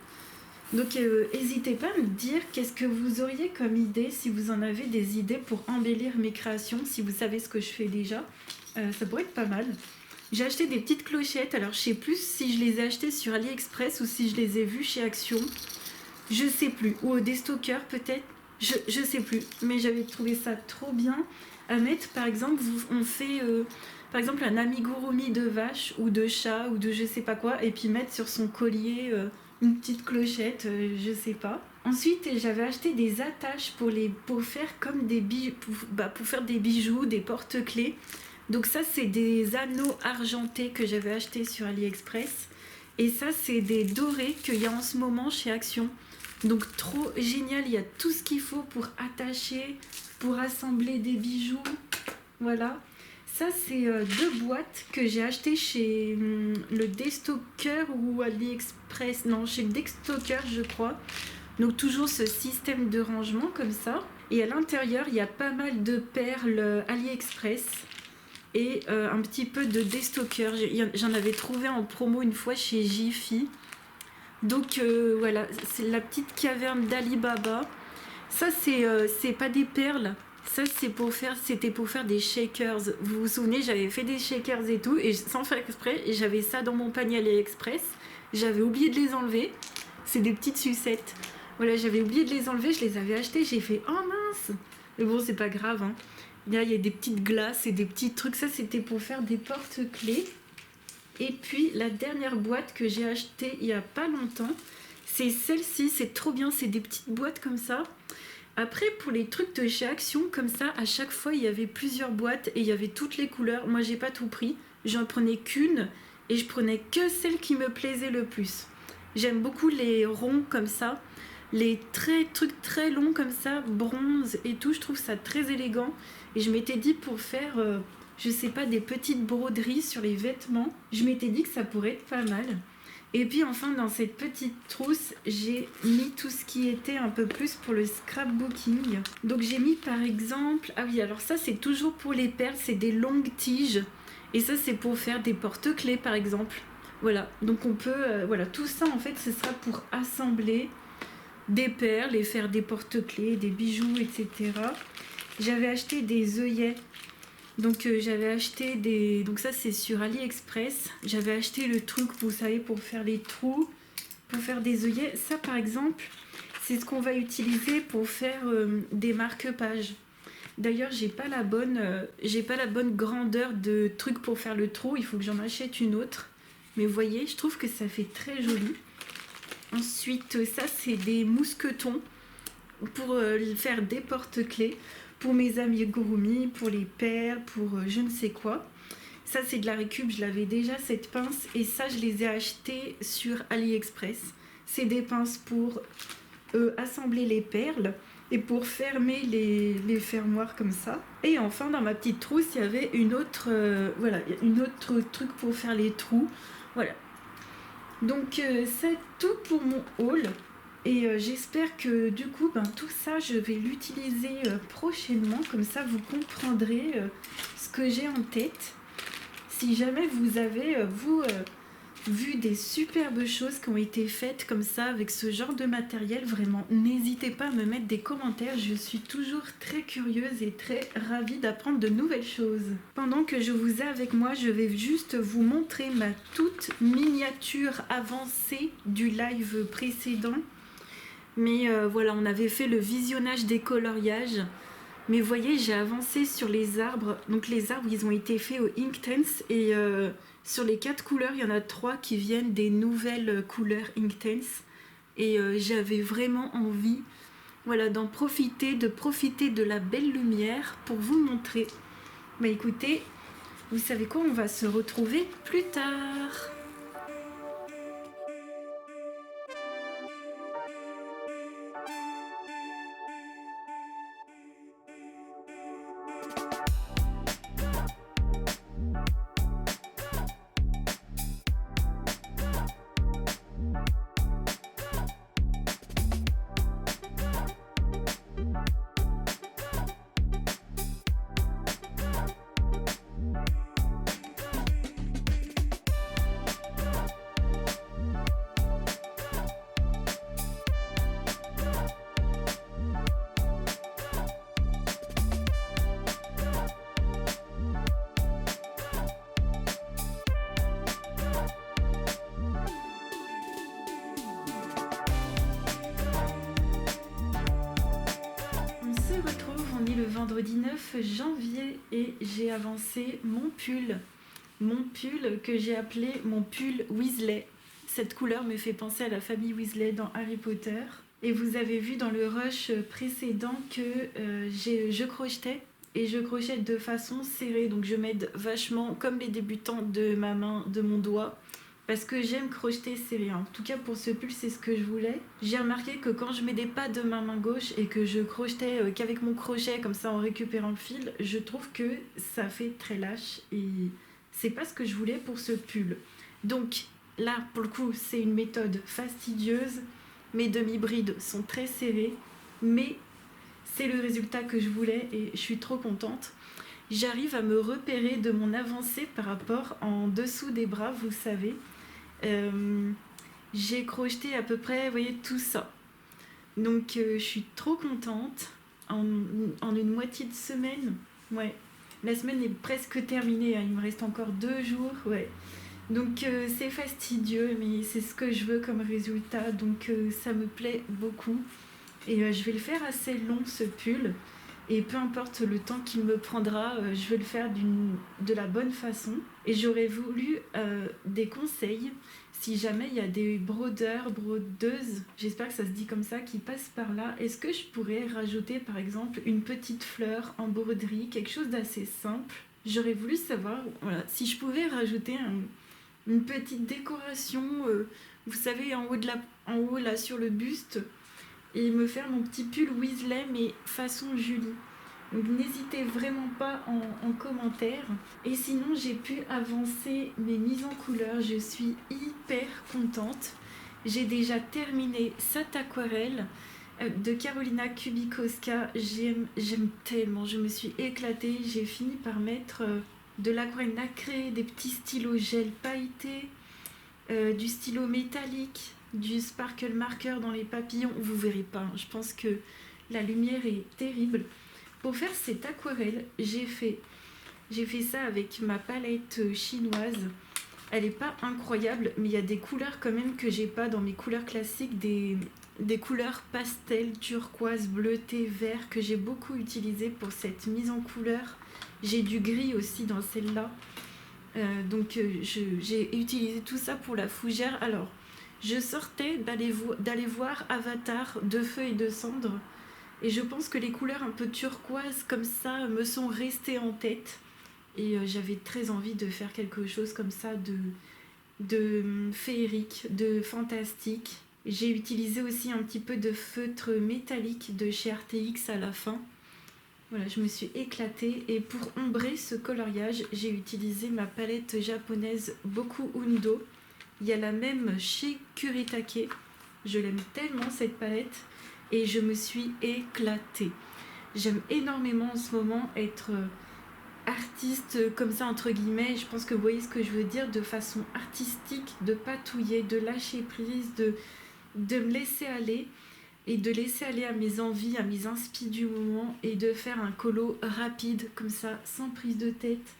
Donc, n'hésitez pas à me dire qu'est-ce que vous auriez comme idée, si vous en avez des idées pour embellir mes créations, si vous savez ce que je fais déjà. Ça pourrait être pas mal. J'ai acheté des petites clochettes. Alors, je sais plus si je les ai achetées sur AliExpress ou si je les ai vues chez Action. Je sais plus. Ou des stockers peut-être. Je sais plus. Mais j'avais trouvé ça trop bien à mettre. Par exemple, on fait par exemple un amigurumi de vache ou de chat ou de je sais pas quoi. Et puis mettre sur son collier une petite clochette, je sais pas. Ensuite, j'avais acheté des attaches pour faire comme des bijoux, pour faire des bijoux, des porte-clés. Donc ça, c'est des anneaux argentés que j'avais achetés sur AliExpress. Et ça, c'est des dorés qu'il y a en ce moment chez Action. Donc trop génial, il y a tout ce qu'il faut pour attacher, pour assembler des bijoux. Voilà. Ça, c'est 2 boîtes que j'ai achetées chez le Destocker ou AliExpress. Non, chez le Destocker, je crois. Donc toujours ce système de rangement comme ça. Et à l'intérieur, il y a pas mal de perles AliExpress. Et un petit peu de Destocker. J'en avais trouvé en promo une fois chez Jiffy. Donc voilà, c'est la petite caverne d'Alibaba. Ça, c'est pas des perles. Ça, c'était pour faire des shakers. Vous vous souvenez, j'avais fait des shakers et tout, et sans faire exprès, et j'avais ça dans mon panier AliExpress. J'avais oublié de les enlever. C'est des petites sucettes. Voilà, j'avais oublié de les enlever, je les avais achetées, j'ai fait « Oh mince !» Mais bon, c'est pas grave, hein. Là, il y a des petites glaces et des petits trucs. Ça, c'était pour faire des porte-clés. Et puis, la dernière boîte que j'ai achetée il y a pas longtemps, c'est celle-ci. C'est trop bien, c'est des petites boîtes comme ça. Après, pour les trucs de chez Action, comme ça, à chaque fois, il y avait plusieurs boîtes et il y avait toutes les couleurs. Moi, j'ai pas tout pris. J'en prenais qu'une et je prenais que celle qui me plaisait le plus. J'aime beaucoup les ronds comme ça. Les trucs très longs comme ça, bronze et tout, je trouve ça très élégant. Et je m'étais dit pour faire, je sais pas, des petites broderies sur les vêtements, je m'étais dit que ça pourrait être pas mal. Et puis enfin, dans cette petite trousse, j'ai mis tout ce qui était un peu plus pour le scrapbooking. Donc j'ai mis par exemple, ah oui, alors ça c'est toujours pour les perles, c'est des longues tiges. Et ça c'est pour faire des porte-clés par exemple. Voilà, donc on peut, voilà, tout ça en fait ce sera pour assembler des perles et faire des porte-clés, des bijoux, etc. J'avais acheté des œillets. Donc j'avais acheté des... Donc ça c'est sur AliExpress. J'avais acheté le truc, vous savez, pour faire les trous, pour faire des œillets. Ça par exemple, c'est ce qu'on va utiliser pour faire des marque-pages. D'ailleurs, j'ai pas la bonne grandeur de truc pour faire le trou. Il faut que j'en achète une autre. Mais vous voyez, je trouve que ça fait très joli. Ensuite, ça c'est des mousquetons pour faire des porte-clés. Pour mes amigurumi, pour les perles, pour je ne sais quoi. Ça, c'est de la récup, je l'avais déjà, cette pince. Et ça, je les ai achetées sur AliExpress. C'est des pinces pour assembler les perles et pour fermer les fermoirs comme ça. Et enfin, dans ma petite trousse, il y avait une autre truc pour faire les trous. Voilà. Donc, c'est tout pour mon haul. Et j'espère que du coup, tout ça, je vais l'utiliser prochainement. Comme ça, vous comprendrez ce que j'ai en tête. Si jamais vous avez, vu des superbes choses qui ont été faites comme ça, avec ce genre de matériel, vraiment, n'hésitez pas à me mettre des commentaires. Je suis toujours très curieuse et très ravie d'apprendre de nouvelles choses. Pendant que je vous ai avec moi, je vais juste vous montrer ma toute miniature avancée du live précédent. Mais voilà, on avait fait le visionnage des coloriages. Mais vous voyez, j'ai avancé sur les arbres. Donc les arbres, ils ont été faits au Inktense. Et sur les 4 couleurs, il y en a 3 qui viennent des nouvelles couleurs Inktense. Et j'avais vraiment envie, voilà, de profiter de la belle lumière pour vous montrer. Bah écoutez, vous savez quoi, on va se retrouver plus tard. On se retrouve, on est le vendredi 9 janvier et j'ai avancé mon pull. Mon pull que j'ai appelé mon pull Weasley. Cette couleur me fait penser à la famille Weasley dans Harry Potter. Et vous avez vu dans le rush précédent que je crochetais. Et je crochette de façon serrée. Donc je m'aide vachement, comme les débutants, de ma main, de mon doigt. Parce que j'aime crocheter serré. En tout cas pour ce pull c'est ce que je voulais. J'ai remarqué que quand je m'aidais pas de ma main gauche et que je crochetais qu'avec mon crochet comme ça en récupérant le fil, je trouve que ça fait très lâche et c'est pas ce que je voulais pour ce pull. Donc là pour le coup c'est une méthode fastidieuse. Mes demi-brides sont très serrées mais c'est le résultat que je voulais et je suis trop contente. J'arrive à me repérer de mon avancée par rapport en dessous des bras, vous savez. J'ai crocheté à peu près, vous voyez, tout ça. Donc je suis trop contente. En une moitié de semaine, ouais. La semaine est presque terminée, hein. Il me reste encore 2 jours, ouais. Donc c'est fastidieux, mais c'est ce que je veux comme résultat. Donc ça me plaît beaucoup. Et je vais le faire assez long ce pull. Et peu importe le temps qu'il me prendra, je vais le faire de la bonne façon. Et j'aurais voulu des conseils si jamais il y a des brodeurs, brodeuses, j'espère que ça se dit comme ça, qui passent par là. Est-ce que je pourrais rajouter par exemple une petite fleur en broderie, quelque chose d'assez simple? J'aurais voulu savoir si je pouvais rajouter une petite décoration, vous savez, en haut là sur le buste, et me faire mon petit pull Weasley mais façon Julie. Donc n'hésitez vraiment pas en commentaire. Et sinon j'ai pu avancer mes mises en couleur, je suis hyper contente. J'ai déjà terminé cette aquarelle de Carolina Kubikowska. J'aime tellement, je me suis éclatée. J'ai fini par mettre de l'aquarelle nacrée, des petits stylos gel pailletés, du stylo métallique, du sparkle marker dans les papillons. Vous verrez pas, hein. Je pense que la lumière est terrible. Pour faire cette aquarelle, j'ai fait ça avec ma palette chinoise. Elle est pas incroyable, mais il y a des couleurs quand même que j'ai pas dans mes couleurs classiques, des couleurs pastel, turquoise, bleuté, vert que j'ai beaucoup utilisé pour cette mise en couleur. J'ai du gris aussi dans celle-là. Donc j'ai utilisé tout ça pour la fougère. Alors, je sortais d'aller voir Avatar de feu et de cendre. Et je pense que les couleurs un peu turquoises comme ça me sont restées en tête. Et j'avais très envie de faire quelque chose comme ça de féerique, de fantastique. J'ai utilisé aussi un petit peu de feutre métallique de chez RTX à la fin. Voilà, je me suis éclatée. Et pour ombrer ce coloriage, j'ai utilisé ma palette japonaise Boku Undo. Il y a la même chez Kuretake. Je l'aime tellement cette palette. Et je me suis éclatée. J'aime énormément en ce moment être artiste comme ça entre guillemets. Je pense que vous voyez ce que je veux dire, de façon artistique, de patouiller, de lâcher prise, de me laisser aller et de laisser aller à mes envies, à mes inspi du moment et de faire un colo rapide comme ça, sans prise de tête.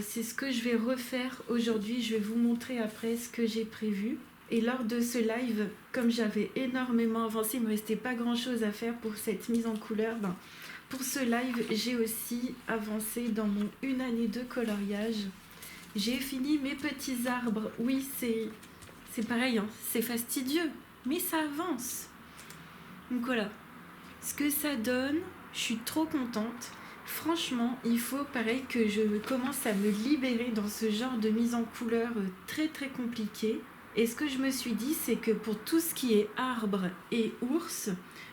C'est ce que je vais refaire aujourd'hui. Je vais vous montrer après ce que j'ai prévu. Et lors de ce live, comme j'avais énormément avancé, il ne me restait pas grand chose à faire pour cette mise en couleur. Pour ce live, j'ai aussi avancé dans mon 1 année de coloriage. J'ai fini mes petits arbres. Oui, c'est pareil, hein, c'est fastidieux, mais ça avance. Donc voilà, ce que ça donne, je suis trop contente. Franchement, il faut pareil que je commence à me libérer dans ce genre de mise en couleur très très compliqué. Et ce que je me suis dit, c'est que pour tout ce qui est arbre et ours,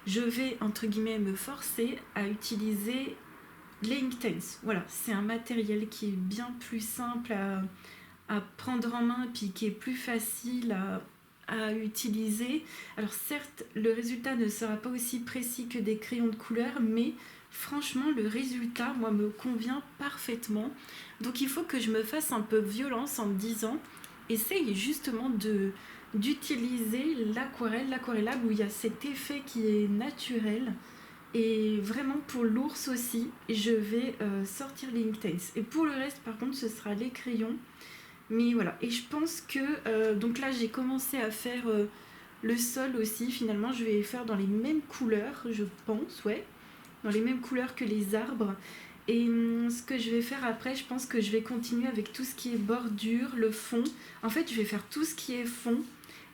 je vais entre guillemets me forcer à utiliser les Inktense. Voilà, c'est un matériel qui est bien plus simple à prendre en main, puis qui est plus facile à utiliser. Alors certes, le résultat ne sera pas aussi précis que des crayons de couleur, mais franchement, le résultat, moi, me convient parfaitement. Donc il faut que je me fasse un peu violence en me disant, essaye justement d'utiliser l'aquarellable où il y a cet effet qui est naturel. Et vraiment pour l'ours aussi, je vais sortir les Inktense. Et pour le reste, par contre, ce sera les crayons. Mais voilà, et je pense que... donc là, j'ai commencé à faire le sol aussi. Finalement, je vais faire dans les mêmes couleurs, je pense, ouais. Dans les mêmes couleurs que les arbres. Et ce que je vais faire après, je pense que je vais continuer avec tout ce qui est bordure, le fond. En fait, je vais faire tout ce qui est fond.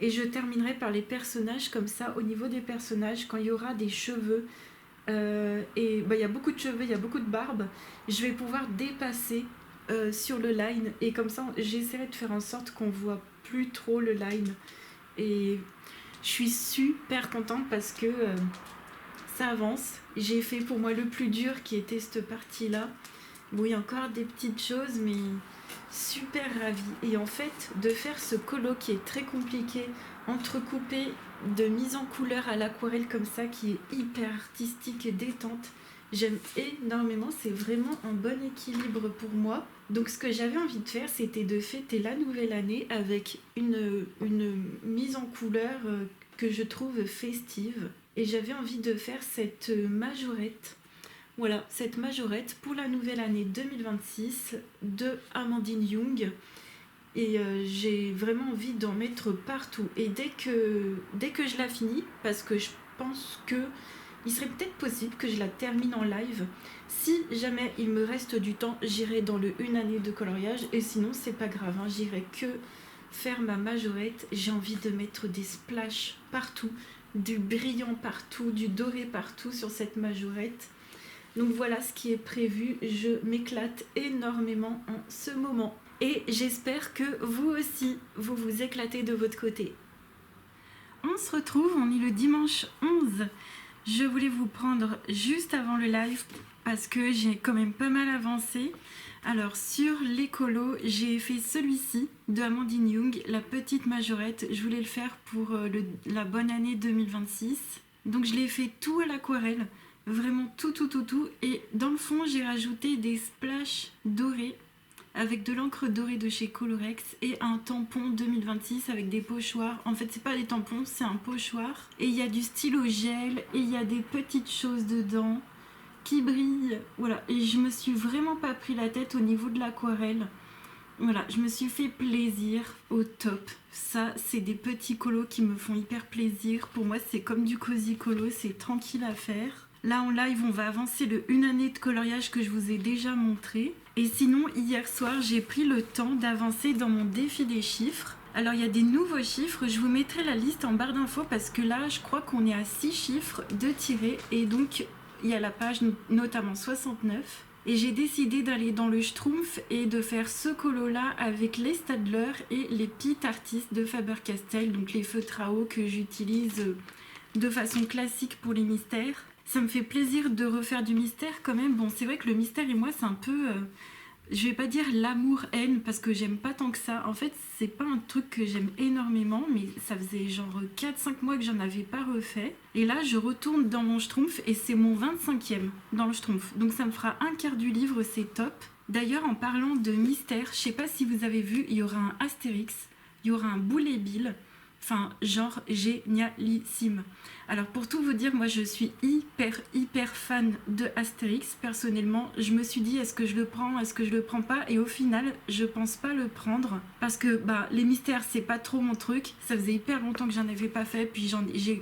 Et je terminerai par les personnages comme ça. Au niveau des personnages, quand il y aura des cheveux... et bah, il y a beaucoup de cheveux, il y a beaucoup de barbe. Je vais pouvoir dépasser sur le line. Et comme ça, j'essaierai de faire en sorte qu'on voit plus trop le line. Et je suis super contente parce que... ça avance. J'ai fait pour moi le plus dur qui était cette partie-là. Bon, il y a encore des petites choses, mais super ravie. Et en fait, de faire ce colo qui est très compliqué, entrecoupé de mise en couleur à l'aquarelle comme ça, qui est hyper artistique et détente, j'aime énormément. C'est vraiment un bon équilibre pour moi. Donc ce que j'avais envie de faire, c'était de fêter la nouvelle année avec une mise en couleur que je trouve festive. Et j'avais envie de faire cette majorette. Voilà, cette majorette pour la nouvelle année 2026 de Amandine Young. Et j'ai vraiment envie d'en mettre partout. Et dès que je la finis, parce que je pense que il serait peut-être possible que je la termine en live. Si jamais il me reste du temps, j'irai dans le 1 année de coloriage. Et sinon, c'est pas grave, hein, j'irai que faire ma majorette. J'ai envie de mettre des splashs partout, du brillant partout, du doré partout sur cette majorette. Donc voilà ce qui est prévu. Je m'éclate énormément en ce moment. Et j'espère que vous aussi, vous vous éclatez de votre côté. On se retrouve, on est le dimanche 11. Je voulais vous prendre juste avant le live parce que j'ai quand même pas mal avancé. Alors sur l'écolo, j'ai fait celui-ci de Amandine Young, la petite majorette. Je voulais le faire pour la bonne année 2026. Donc je l'ai fait tout à l'aquarelle, vraiment tout. Et dans le fond, j'ai rajouté des splashes dorés avec de l'encre dorée de chez Colorex et un tampon 2026 avec des pochoirs. En fait, c'est pas des tampons, c'est un pochoir. Et il y a du stylo gel et il y a des petites choses dedans qui brillent. Voilà, et je me suis vraiment pas pris la tête au niveau de l'aquarelle. Voilà, je me suis fait plaisir au top. Ça, c'est des petits colos qui me font hyper plaisir. Pour moi, c'est comme du cozy colo, c'est tranquille à faire. Là, en live, on va avancer le 1 année de coloriage que je vous ai déjà montré. Et sinon, hier soir, j'ai pris le temps d'avancer dans mon défi des chiffres. Alors, il y a des nouveaux chiffres. Je vous mettrai la liste en barre d'infos parce que là, je crois qu'on est à 6 chiffres de tirer. Et donc, il y a la page notamment 69. Et j'ai décidé d'aller dans le Schtroumpf et de faire ce colo-là avec les Stadler et les Pit Artistes de Faber-Castell. Donc, les feutres à eau que j'utilise de façon classique pour les mystères. Ça me fait plaisir de refaire du mystère quand même. Bon, c'est vrai que le mystère et moi, c'est un peu... je vais pas dire l'amour-haine parce que j'aime pas tant que ça. En fait, c'est pas un truc que j'aime énormément, mais ça faisait genre 4-5 mois que j'en avais pas refait. Et là, je retourne dans mon Schtroumpf et c'est mon 25e dans le Schtroumpf. Donc ça me fera un quart du livre, c'est top. D'ailleurs, en parlant de mystère, je sais pas si vous avez vu, il y aura un Astérix, il y aura un Boulet Bill. Enfin, genre génialissime. Alors pour tout vous dire, moi je suis hyper fan de Astérix. Personnellement, je me suis dit est-ce que je le prends, est-ce que je le prends pas. Et au final, je pense pas le prendre. Parce que les mystères, c'est pas trop mon truc. Ça faisait hyper longtemps que j'en avais pas fait. Puis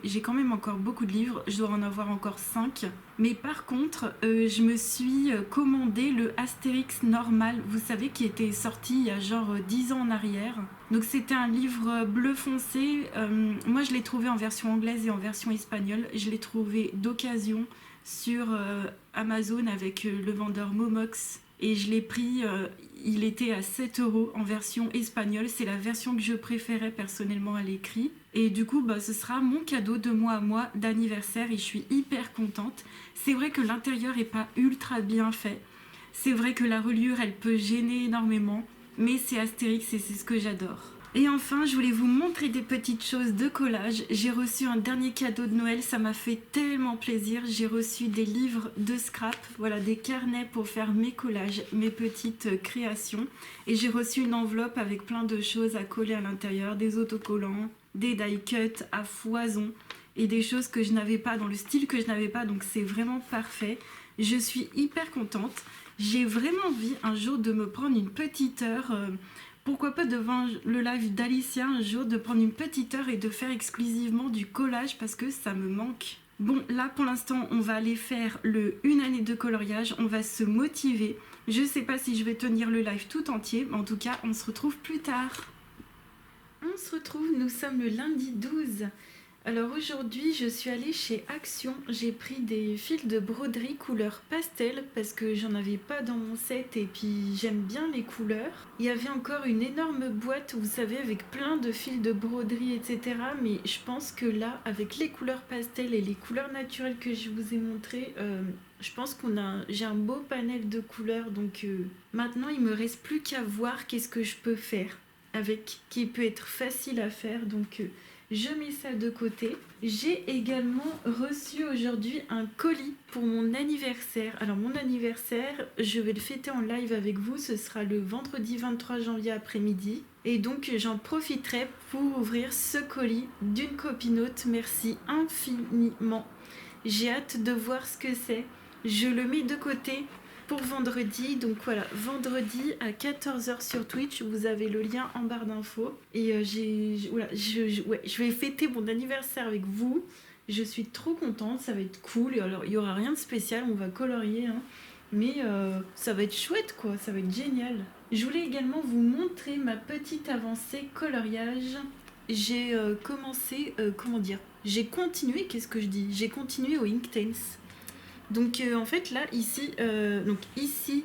j'ai quand même encore beaucoup de livres. Je dois en avoir encore 5. Mais par contre, je me suis commandé le Astérix normal. Vous savez, qui était sorti il y a genre 10 ans en arrière. Donc c'était un livre bleu foncé. Moi je l'ai trouvé en version anglaise et en version espagnole. Je l'ai trouvé d'occasion. sur Amazon avec le vendeur Momox. Et je l'ai pris, il était à 7 € en version espagnole. C'est la version que je préférais personnellement à l'écrit. Et du coup, ce sera mon cadeau de moi à moi d'anniversaire et je suis hyper contente. C'est vrai que l'intérieur n'est pas ultra bien fait. C'est vrai que la reliure, elle peut gêner énormément. Mais c'est Astérix et c'est ce que j'adore. Et enfin, je voulais vous montrer des petites choses de collage. J'ai reçu un dernier cadeau de Noël, ça m'a fait tellement plaisir. J'ai reçu des livres de scrap, voilà, des carnets pour faire mes collages, mes petites créations. Et j'ai reçu une enveloppe avec plein de choses à coller à l'intérieur, des autocollants, des die cuts à foison et des choses que je n'avais pas, dans le style que je n'avais pas, donc c'est vraiment parfait. Je suis hyper contente. J'ai vraiment envie un jour de me prendre une petite heure... pourquoi pas devant le live d'Alicia un jour, de prendre une petite heure et de faire exclusivement du collage parce que ça me manque. Bon, là pour l'instant, on va aller faire le 1 année de coloriage, on va se motiver. Je sais pas si je vais tenir le live tout entier, mais en tout cas, on se retrouve plus tard. On se retrouve, nous sommes le lundi 12. Alors aujourd'hui, je suis allée chez Action. J'ai pris des fils de broderie couleur pastel parce que j'en avais pas dans mon set et puis j'aime bien les couleurs. Il y avait encore une énorme boîte, vous savez, avec plein de fils de broderie, etc. Mais je pense que là, avec les couleurs pastel et les couleurs naturelles que je vous ai montrées, je pense j'ai un beau panel de couleurs. Donc maintenant, il me reste plus qu'à voir qu'est-ce que je peux faire avec, qui peut être facile à faire. Donc je mets ça de côté. J'ai également reçu aujourd'hui un colis pour mon anniversaire. Alors mon anniversaire, je vais le fêter en live avec vous. Ce sera le vendredi 23 janvier après-midi. Et donc j'en profiterai pour ouvrir ce colis d'une copinote. Merci infiniment. J'ai hâte de voir ce que c'est. Je le mets de côté pour vendredi. Donc voilà, vendredi à 14 h sur Twitch, vous avez le lien en barre d'infos. Et je vais fêter mon anniversaire avec vous. Je suis trop contente, ça va être cool. Et alors, il n'y aura rien de spécial, on va colorier, hein. Mais ça va être chouette, quoi, ça va être génial. Je voulais également vous montrer ma petite avancée coloriage. J'ai commencé, j'ai continué, qu'est-ce que je dis? J'ai continué au Inktense. Donc en fait là ici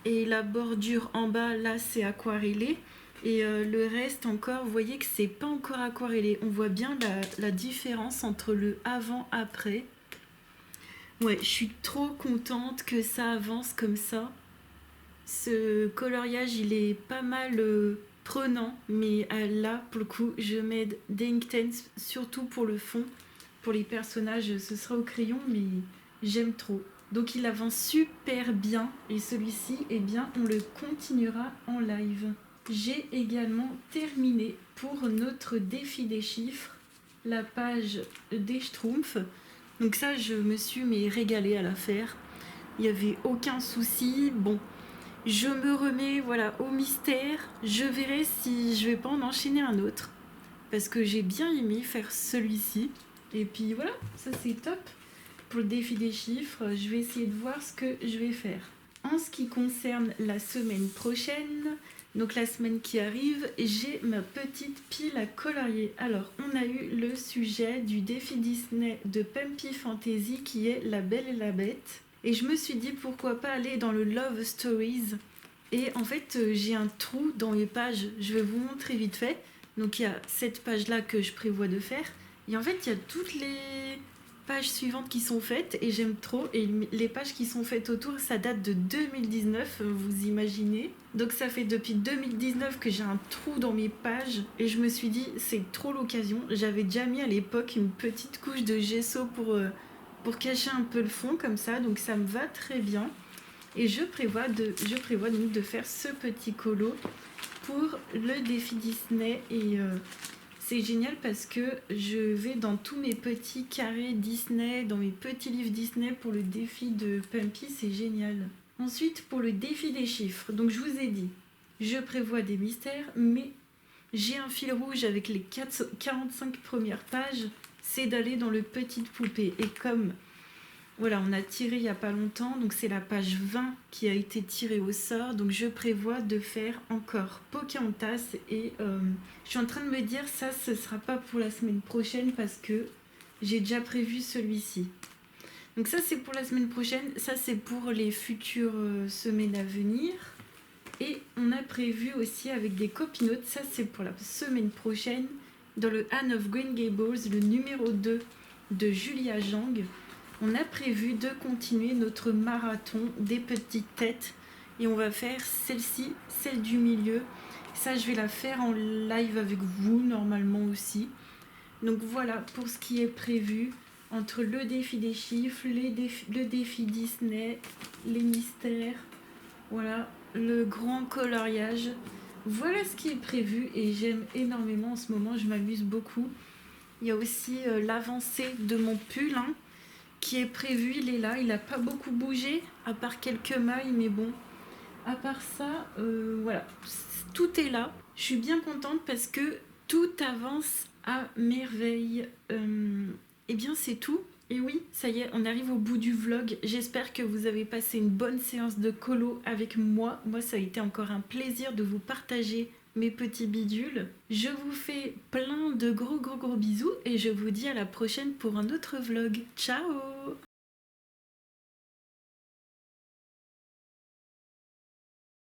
et la bordure en bas là c'est aquarellé et le reste encore, vous voyez que c'est pas encore aquarellé. On voit bien la différence entre le avant après. Ouais, je suis trop contente que ça avance comme ça. Ce coloriage il est pas mal prenant, mais là pour le coup je m'aide d'Inktense surtout pour le fond. Pour les personnages ce sera au crayon, mais j'aime trop. Donc il avance super bien et celui-ci, eh bien, on le continuera en live. J'ai également terminé pour notre défi des chiffres la page des Schtroumpfs. Donc ça, je me suis régalée à la faire. Il n'y avait aucun souci. Bon, je me remets voilà, au mystère. Je verrai si je vais pas en enchaîner un autre. Parce que j'ai bien aimé faire celui-ci. Et puis voilà, ça c'est top. Pour le défi des chiffres, je vais essayer de voir ce que je vais faire. En ce qui concerne la semaine prochaine, donc la semaine qui arrive, j'ai ma petite pile à colorier. Alors, on a eu le sujet du défi Disney de Pumpy Fantasy qui est La Belle et la Bête. Et je me suis dit pourquoi pas aller dans le Love Stories. Et en fait, j'ai un trou dans les pages. Je vais vous montrer vite fait. Donc, il y a cette page-là que je prévois de faire. Et en fait, il y a toutes les pages suivantes qui sont faites et j'aime trop. Et les pages qui sont faites autour, ça date de 2019, vous imaginez. Donc ça fait depuis 2019 que j'ai un trou dans mes pages et je me suis dit c'est trop l'occasion. J'avais déjà mis à l'époque une petite couche de gesso pour cacher un peu le fond comme ça, donc ça me va très bien. Et je prévois donc de faire ce petit colo pour le défi Disney et c'est génial parce que je vais dans tous mes petits carrés Disney, dans mes petits livres Disney pour le défi de Pumpy, c'est génial. Ensuite, pour le défi des chiffres, donc je vous ai dit, je prévois des mystères, mais j'ai un fil rouge avec les 45 premières pages, c'est d'aller dans le petite poupée. Et comme voilà, on a tiré il n'y a pas longtemps, donc c'est la page 20 qui a été tirée au sort. Donc je prévois de faire encore Pocahontas et je suis en train de me dire ça, ce sera pas pour la semaine prochaine parce que j'ai déjà prévu celui-ci. Donc ça c'est pour la semaine prochaine, ça c'est pour les futures semaines à venir. Et on a prévu aussi avec des copinotes, ça c'est pour la semaine prochaine, dans le Anne of Green Gables, le numéro 2 de Julia Jang. On a prévu de continuer notre marathon des petites têtes. Et on va faire celle-ci, celle du milieu. Ça je vais la faire en live avec vous normalement aussi. Donc voilà pour ce qui est prévu. Entre le défi des chiffres, le défi Disney, les mystères, voilà, le grand coloriage. Voilà ce qui est prévu et j'aime énormément en ce moment, je m'amuse beaucoup. Il y a aussi l'avancée de mon pull hein, qui est prévu, il est là, il n'a pas beaucoup bougé, à part quelques mailles, mais bon, à part ça, voilà, tout est là. Je suis bien contente parce que tout avance à merveille. Eh bien c'est tout. Et oui, ça y est, on arrive au bout du vlog. J'espère que vous avez passé une bonne séance de colo avec moi. Moi, ça a été encore un plaisir de vous partager mes petits bidules. Je vous fais plein de gros bisous et je vous dis à la prochaine pour un autre vlog. Ciao!